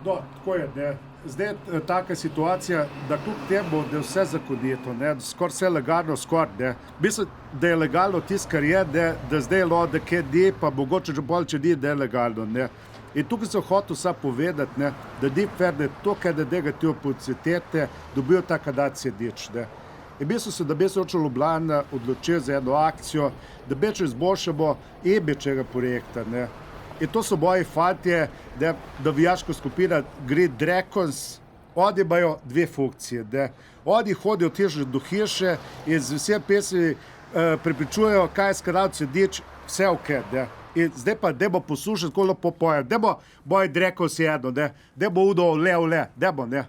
No, tako je, ne. Zdaj je taka situacija, da kljub temu, da je vse zakonito, ne, skoraj vse legalno, ne. Mislim, da je legalno tisto, kar je, da zdaj da kje ni, pa mogoče že bolj, če ni, da je legalno, ne. In tukaj sem hotel samo povedati, ne, da ni fair, da to, kaj da negativne publicitete, dobijo ta kandidacija dič, ne. In mislim se, da bi se oče Ljubljana odločil za eno akcijo, da bi če izboljšamo imidž tega projekta, ne. In to so moji fantje, da navijaška skupina Green Dragons, oni imajo dve funkcije, ne. Oni hodijo od hiše do hiše in z vsem pesmi prepričujejo, kaj je s kandidacijo dič, vse ok, ne. In zdaj pa dajmo poslušati, koliko popojem, dajmo moji Dragons jedno, ne. Dajmo udo ole, dajmo, ne.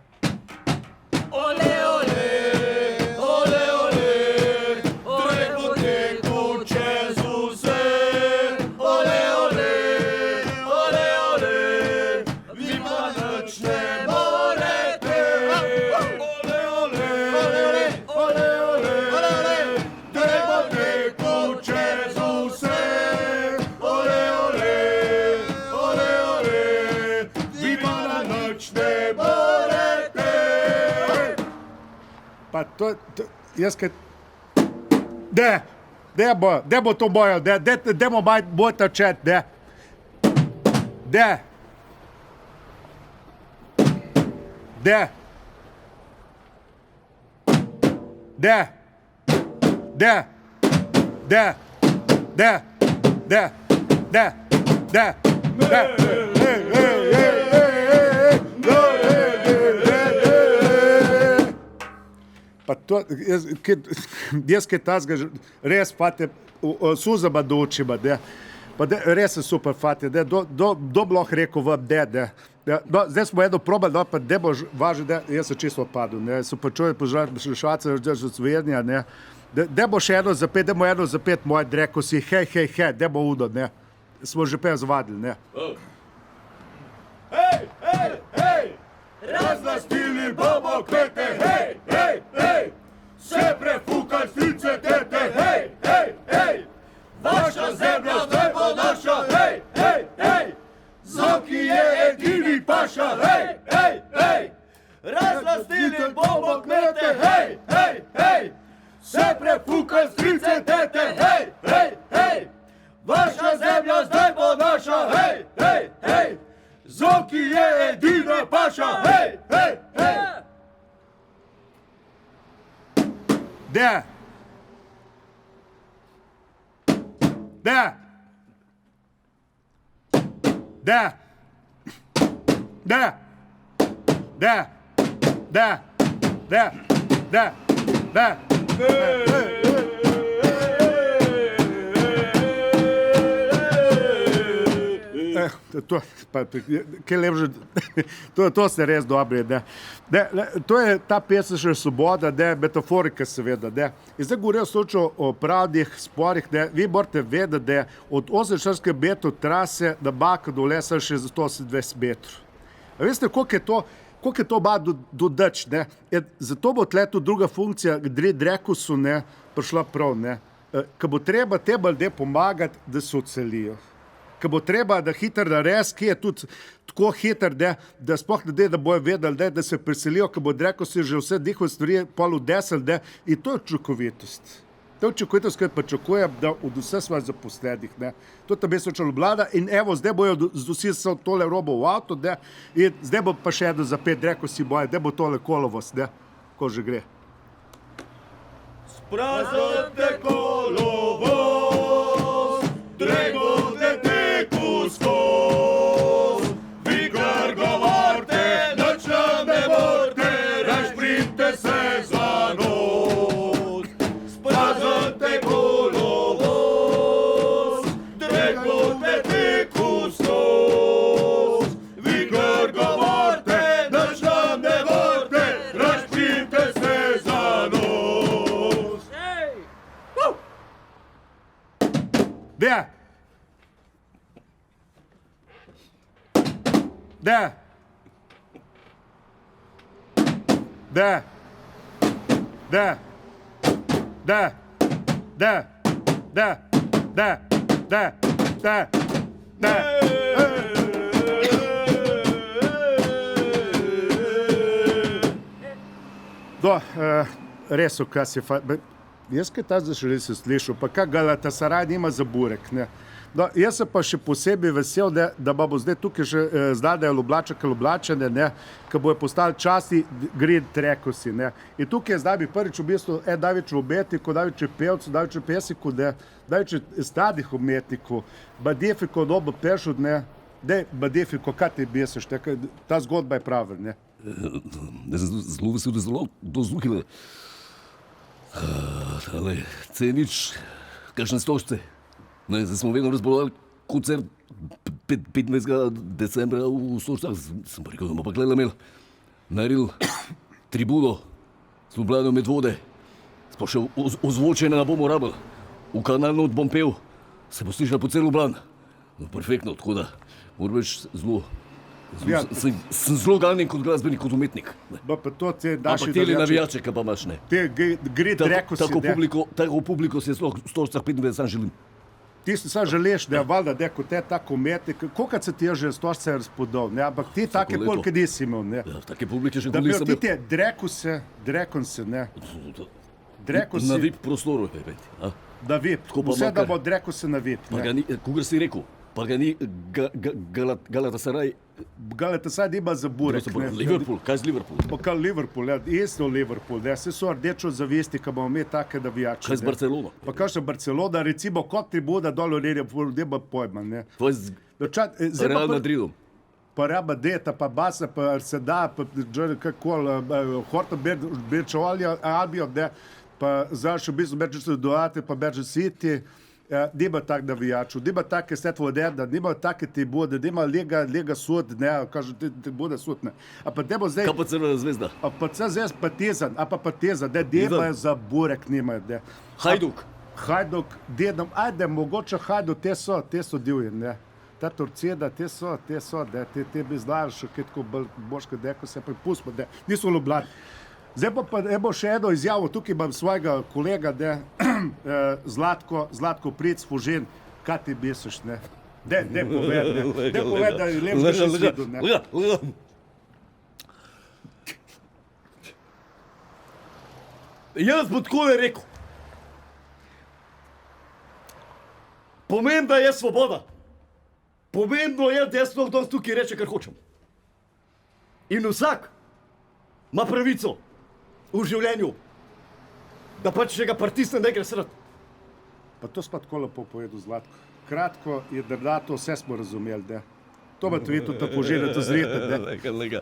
Pa to, jaz kaj... Dajmo to bojo, dajmo boj trčet, ne. De. Pa to, jaz kaj tazga, res, fate, suzama do očima, ne. Pa res je super, fate, ne, do bi lahko rekel vam, ne. No, zdaj smo eno probali, no, pa ne bo važno, ne, jaz sem čisto odpadel, ne, so pa čujem požarati švaca, že Slovenija, ne. Ne bo še eno za pet, dajmo eno za pet, moji Dragosi, hej, dajmo udo, ne. Smo že pet zvadili, ne. Hej! Razlastili bomo kvete, hej! Se prefukaj strice, tete, hej! Vaša zemlja zdaj bo naša, hej! Zoki je edini paša, hej! Razlastili bomo kvete, hej! Se prefukaj strice, tete, hej! Vaša zemlja zdaj bo naša, hej! Zoki je edina paša, hej! De. To ste res dobri, ne. To je ta pesem še Svoboda, ne, metaforika seveda, ne. In zdaj govorijo slučaj o pravnih sporih, ne, vi morate vedeti, da je od 48 metrov trase na Bakr do Lesa še za 128 metrov. A veste, koliko je to ima do Dač, ne. Zato bo tle tudi druga funkcija Dragosu, ne, prišla prav, ne. Ko bo treba te ljudje pomagati, da se odselijo. Ko bo treba, da hiter nares, ki je tudi tako hiter, da sploh ne da bojo vedeli, da se preselijo, ko bo Dragos že vse njihove stvari pol udesel, in to je učinkovitost. To je učinkovitost, ki pričakujem, da od vseh svojih zaposlenih, ne. To tam je soča Ljubljana in evo, zdaj bojo vsi so tole robo v avto, ne, in zdaj bo pa še eno za pet Dragosi boje, da bo tole kolovost, ne, ko že gre. Spraznite kolovost, Drago skoz, vi kar govorite, nič nam ne morete, raž primte se za nos. Spraznite kolovoz, Dragote teku skoz, vi kar govorite, nič nam ne morete, raž primte se za nos. De. Do, res, kaj si jaz kaj ta zašli se slišal, pa kaj Galatasaray nima za burek, ne. No, jaz sem pa še posebej vesel, da bo zdaj tukaj še zdaj Lublačane, ne, ki bojo postali časti Green Trackersi, ne. In tukaj zdaj bi prvič v bistvu največ umetnikov, največ pevcev, največ pesnikov, največ stadih umetnikov, Badefiko dobo pešut, ne, Badefiko, kaj ti beseš, ta zgodba je prava, ne. Zelo vesel, da zelo dozluhile. Ale, C0, kakšne stožce. Zdaj smo vedno razbolovali koncert 15. decembra v Stožcah. Sem pa rekel, da bomo pa gledali imeli. Naredil tribuno z Ljubljano Medvode. Pa še ozvočenja ne bomo rabili. V kanalno bom pel. Se bo slišala po cel Ljubljana. No, perfektno, tako da moram reči sem zelo ganjen kot glasbenik, kot umetnik. Pa to te daš ampak teli navijače, kaj pa imaš, ne. Te Green Trackersi, tako publiko si jaz v Stožcah 25 sam želim. Ti si sam želiš, da je valjda, da kot te tako umetnik, koliko se ti je že Stožce razpodal, ne, ampak ti take polke nisi imel, ne. Ja, take publike še da nisem bil. Da bi ti Drekonse, ne. Drekonsi. Na VIP prostoru, a? Da VIP, vse da bo Drekonse na VIP, ne. Kogar si rekel, pa ga ni Galatasaray. Galatasaray nima za burek, ne. Liverpool, kaj z Liverpool? Pa kaj Liverpool, ja, isto Liverpool, ne, se so rdečo zavesti, ka bomo imeli take navijače. Kaj z Barcelona? Pa kaj še Barcelona, recimo, kot tribuda dol v Liverpool, nema pojma, ne. Kaj z Real Madridom? Pa Real Madrid, pa Barca, pa Arsenal, pa kakol, Horta Birčevalja, Albion, ne, pa zdaj še v bistvu Manchester United, pa Manchester City, nima tak navijačev, nima take Stedforda, nima take tribude, nima Lega Sud, ne, kažem, tribude Sud, ne. A pa ne bo zdaj... Kaj pa Crvena zvezda? A pa Crvena Partizan, a pa Partizan, ne, nemajo za burek, nemajo, ne. Hajduk? Hajduk, dedom, ajde, mogoče Hajduk, te so divji, ne. Ta Torcida, te so, ne, te bi znali še kaj tako boško deko, se pa pustimo, ne, niso v Ljubljani. Zdaj pa bo še eno izjavo, tukaj imam svojega kolega, Zlatko Pric, Fužin, kaj ti misliš, ne? Ne poved, da je lepši še svidu, ne? Jaz bo takole rekel. Pomembna je svoboda. Pomembno je, da jaz lahko tukaj reče, kar hočem. In vsak ima pravico v življenju, da pač še ga partisne ne gre srati. Pa to spa tako lepo povedal, Zlatko. Kratko je drdato, vse smo razumeli, ne. To pa tudi to poželjno, to zrete, ne. Lega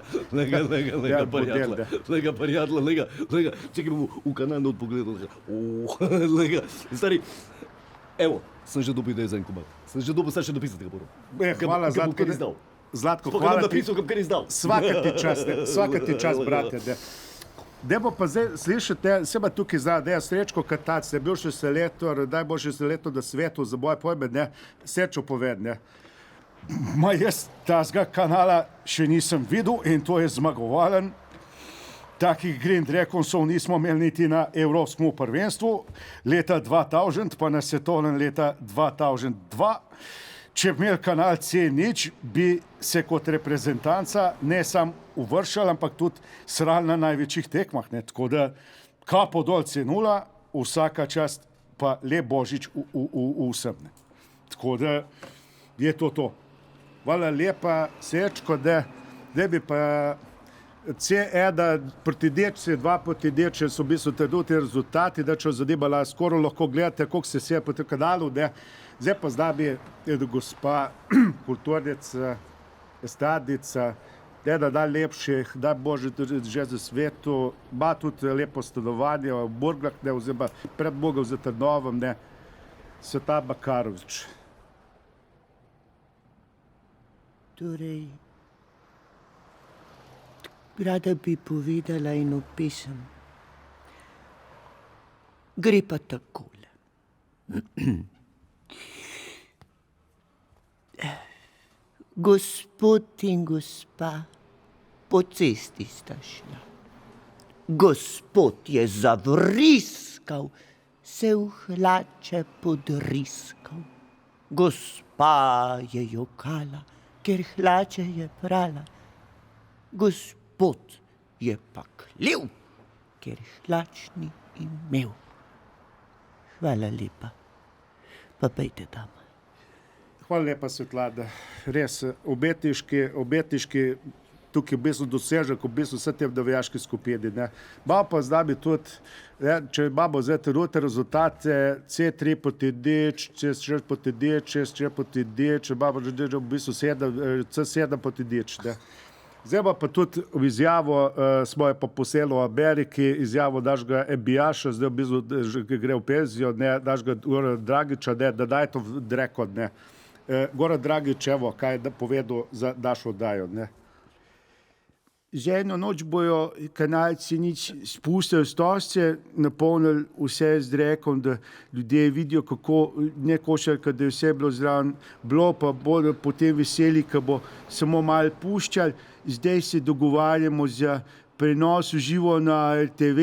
prijatla, čekaj bomo v kanalno odpogledali. Lega, stari, evo, sem že dobil, da je za en komad. Sem že dobil, še dopisati ga moram. Hvala, Zlatko. Zlatko, hvala ti. Svaka ti čas, brate, ne. Dajmo pa zdaj slišati, se pa tukaj zdaj, da je Srečko Katac, je bil še selektor, najboljši selektor na svetu, za moje pojme, ne, Srečo poved, ne. Ma jaz tazga kanala še nisem videl in to je zmagovalen. Takih Green Trackersov nismo imeli niti na Evropskem prvenstvu leta 2000, pa na svetovnem leta 2002. Če bi imel kanal C0, bi se kot reprezentanca ne sam uvršal, ampak tudi sral na največjih tekmah, ne. Tako da kapo dol C0, vsaka čast, pa lep božič vsem, ne. Tako da je to. Hvala lepa, Srečko, da bi pa C1 proti Dečci, 2 proti Dečci so v bistvu te rezultati, da če zadebala skoro lahko gledate, koliko se je po tem kanalu, ne. Zdaj pa zdaj bi gospa kulturnica, estradnica, da najlepših, da bože že za svetu, ima tudi lepo stanovanje v Burglah, ne, oziroma pred Bogom za Trnovem, ne, Sveta Bakarovič. Torej, rada bi povedala in opisam. Gre pa takole. Gospod in gospa po cesti sta šla. Gospod je zavriskal, se v hlače podriskal. Gospa je jokala, ker hlače je prala. Gospod je pa klil ker šlač ni imel. Hvala lepa. Pa pejte tam. Hvala lepa, Svetlana. Res, obetiški tukaj v bistvu dosežek, v bistvu vse te vdovijaške skupine. Ne. Babo pa zdaj bi tudi, če babo zdaj te rezultate, C3 proti D, C6 proti D, C6 proti D, če babo že v bistvu C7 proti D. Zdaj pa tudi v izjavo smo je pa poselo v Ameriki, izjavo dažga Ebijaša, zdaj v bistvu gre v penzijo, dažga Goran Dragiča, da daj to rekord. Goran Dragič, evo, kaj je povedal za našo oddajo. Za eno noč bojo kanalci nič spustili stosce, napolnili vse z drekom, da ljudje vidijo, kako ne košarka, da je vse bilo zraven, bilo pa bodo potem veseli, ko bo samo malo puščali. Zdaj se dogovarjamo za prenos v živo na RTV,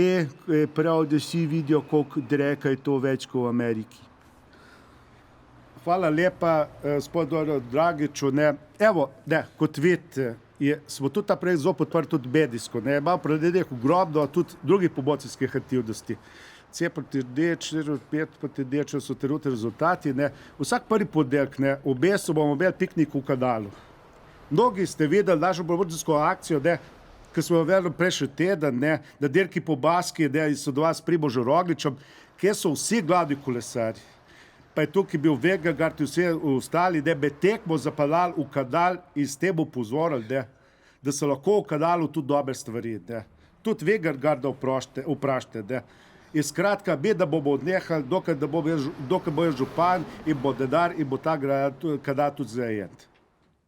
prav, da vsi vidijo, koliko dreka je to več kot v Ameriki. Hvala lepa, gospod Dragiču. Evo, kot vidite, smo tudi naprej zopet odprli tudi medijsko. Imamo predvidek ogromno tudi drugih promocijskih aktivnosti. C proti D, 4-5 proti D, če so trenutni rezultati. Vsak prvi ponedeljek, obesu bomo imeli piknik v kanalu. Mnogi ste videli našo promocijsko akcijo, ki smo jo vedeli prejšnji teden, na dirki po Baski, sodelovali s Primožem Rogličem, kjer so vsi glavni kolesarji. Pa je tukaj bil Vingegaard in vsi ostali, da bi tekmo zapeljali v kanal in s tem upozorili, da so lahko v kanalu tudi dobre stvari. Tudi Vingegaarda vprašajte. In skratka, da bomo odnehali, dokaj bo župan in bo denar in bo ta kanal tudi zajet.